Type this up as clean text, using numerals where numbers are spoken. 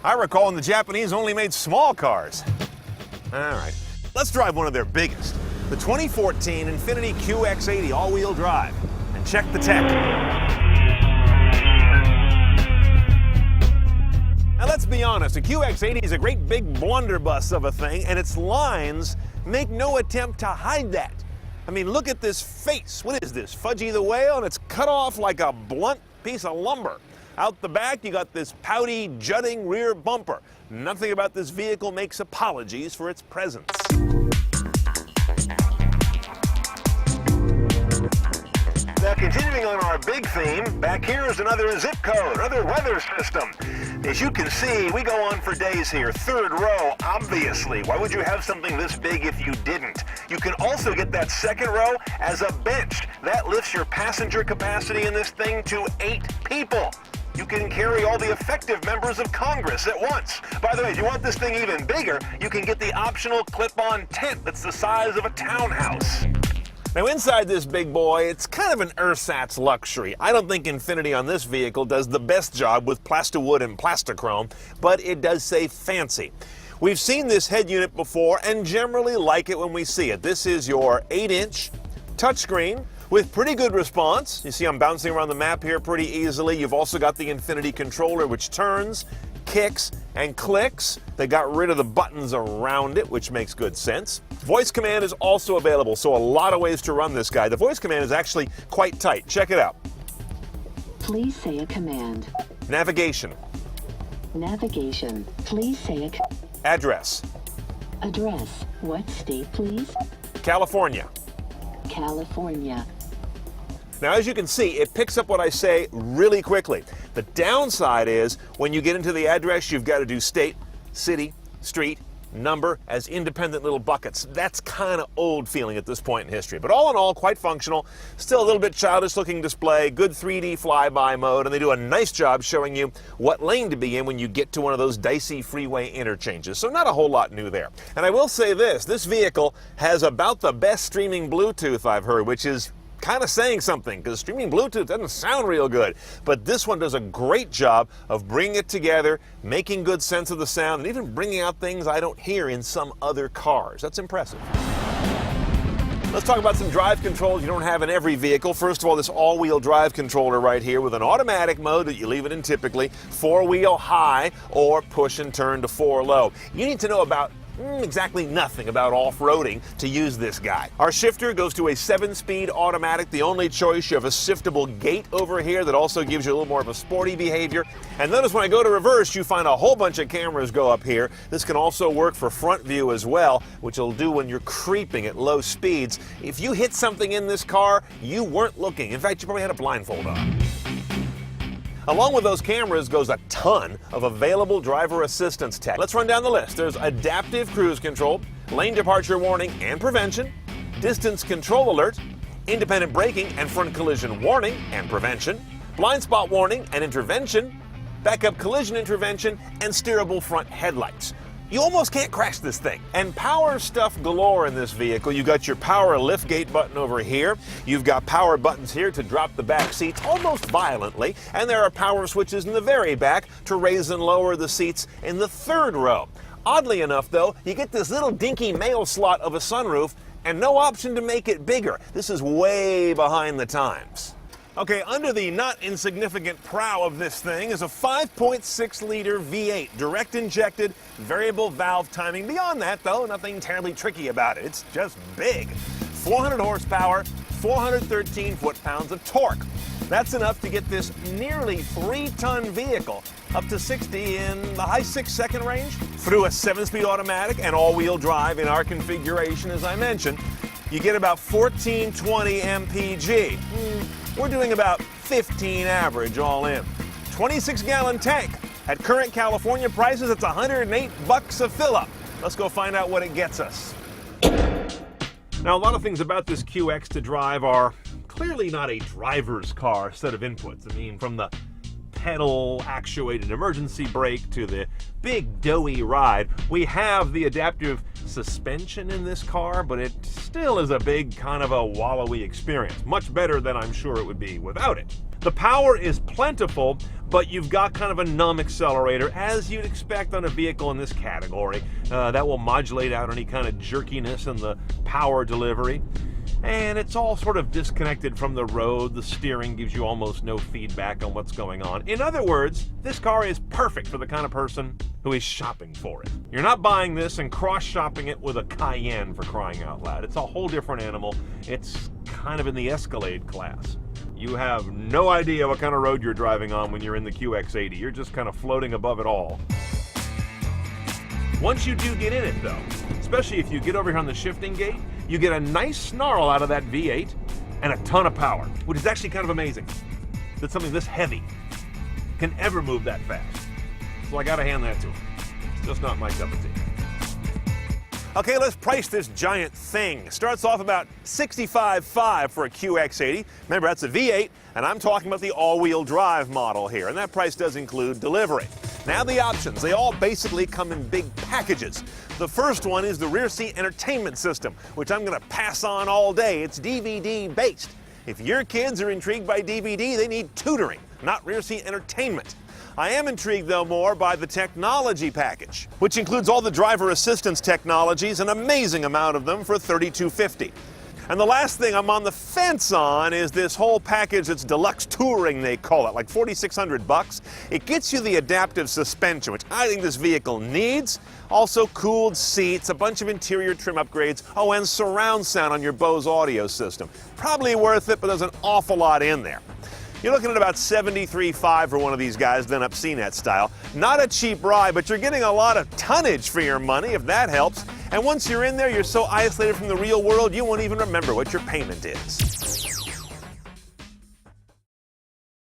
I recall when the Japanese only made small cars. All right, let's drive one of their biggest, the 2014 Infiniti QX80 all-wheel drive, and check the tech. Now let's be honest, a QX80 is a great big blunderbuss of a thing, and its lines make no attempt to hide that. I mean, look at this face. What is this, Fudgy the Whale? And it's cut off like a blunt piece of lumber. Out the back, you got this pouty, jutting rear bumper. Nothing about this vehicle makes apologies for its presence. Now, continuing on our big theme, back here is another zip code, another weather system. As you can see, we go on for days here. Third row, obviously. Why would you have something this big if you didn't? You can also get that second row as a bench. That lifts your passenger capacity in this thing to 8 people. You can carry all the effective members of Congress at once. By the way, if you want this thing even bigger, you can get the optional clip-on tent that's the size of a townhouse. Now inside this big boy, it's kind of an ersatz luxury. I don't think Infiniti on this vehicle does the best job with plasterwood and plastichrome, but it does say fancy. We've seen this head unit before and generally like it when we see it. This is your 8-inch touchscreen with pretty good response. You see I'm bouncing around the map here pretty easily. You've also got the Infiniti controller, which turns, kicks, and clicks. They got rid of the buttons around it, which makes good sense. Voice command is also available, so a lot of ways to run this guy. The voice command is actually quite tight. Check it out. Please say a command. Navigation. Navigation. Please say a Address. address. What state, please? California. California. Now, as you can see, it picks up what I say really quickly. The downside is when you get into the address, you've got to do state, city, street, number as independent little buckets. That's kind of old feeling at this point in history. But all in all, quite functional. Still a little bit childish looking display, good 3D flyby mode, and they do a nice job showing you what lane to be in when you get to one of those dicey freeway interchanges. So not a whole lot new there. And I will say this vehicle has about the best streaming Bluetooth I've heard, which is kind of saying something, because streaming Bluetooth doesn't sound real good. But this one does a great job of bringing it together, making good sense of the sound, and even bringing out things I don't hear in some other cars. That's impressive. Let's talk about some drive controls you don't have in every vehicle. First of all, this all-wheel drive controller right here with an automatic mode that you leave it in typically, 4-wheel high or push and turn to 4 low. You need to know about exactly nothing about off-roading to use this guy. Our shifter goes to a 7-speed automatic, the only choice. You have a shiftable gate over here that also gives you a little more of a sporty behavior. And notice when I go to reverse, you find a whole bunch of cameras go up here. This can also work for front view as well, which will do when you're creeping at low speeds. If you hit something in this car, you weren't looking. In fact, you probably had a blindfold on. Along with those cameras goes a ton of available driver assistance tech. Let's run down the list. There's adaptive cruise control, lane departure warning and prevention, distance control alert, independent braking and front collision warning and prevention, blind spot warning and intervention, backup collision intervention, and steerable front headlights. You almost can't crash this thing. And power stuff galore in this vehicle. You've got your power liftgate button over here. You've got power buttons here to drop the back seats almost violently. And there are power switches in the very back to raise and lower the seats in the 3rd row. Oddly enough, though, you get this little dinky mail slot of a sunroof and no option to make it bigger. This is way behind the times. Okay, under the not insignificant prow of this thing is a 5.6-liter V8, direct injected, variable valve timing. Beyond that, though, nothing terribly tricky about it. It's just big. 400 horsepower, 413 foot-pounds of torque. That's enough to get this nearly 3-ton vehicle up to 60 in the high 6-second range. Through a 7-speed automatic and all-wheel drive in our configuration, as I mentioned, you get about 1420 mpg. We're doing about 15 average all in. 26-gallon tank. At current California prices, it's $108 a fill-up. Let's go find out what it gets us. Now, a lot of things about this QX to drive are clearly not a driver's car set of inputs. I mean, from the pedal-actuated emergency brake to the big doughy ride, we have the adaptive suspension in this car, but it still is a big kind of a wallowy experience. Much better than I'm sure it would be without it. The power is plentiful, but you've got kind of a numb accelerator, as you'd expect on a vehicle in this category. That will modulate out any kind of jerkiness in the power delivery. And it's all sort of disconnected from the road. The steering gives you almost no feedback on what's going on. In other words, this car is perfect for the kind of person who is shopping for it. You're not buying this and cross-shopping it with a Cayenne, for crying out loud. It's a whole different animal. It's kind of in the Escalade class. You have no idea what kind of road you're driving on when you're in the QX80. You're just kind of floating above it all. Once you do get in it, though, especially if you get over here on the shifting gate, you get a nice snarl out of that V8 and a ton of power, which is actually kind of amazing that something this heavy can ever move that fast. So I gotta hand that to him. It's just not my cup of tea. Okay, let's price this giant thing. Starts off about $65,500 for a QX80. Remember, that's a V8, and I'm talking about the all-wheel drive model here, and that price does include delivery. Now the options, they all basically come in big packages. The first one is the rear seat entertainment system, which I'm gonna pass on all day. It's DVD based. If your kids are intrigued by DVD, they need tutoring, not rear seat entertainment. I am intrigued, though, more by the technology package, which includes all the driver assistance technologies, an amazing amount of them, for $3,250. And the last thing I'm on the fence on is this whole package that's deluxe touring, they call it, like $4,600. It gets you the adaptive suspension, which I think this vehicle needs. Also cooled seats, a bunch of interior trim upgrades, oh, and surround sound on your Bose audio system. Probably worth it, but there's an awful lot in there. You're looking at about $73,500 for one of these guys done up CNET style. Not a cheap ride, but you're getting a lot of tonnage for your money, if that helps. And once you're in there, you're so isolated from the real world, you won't even remember what your payment is.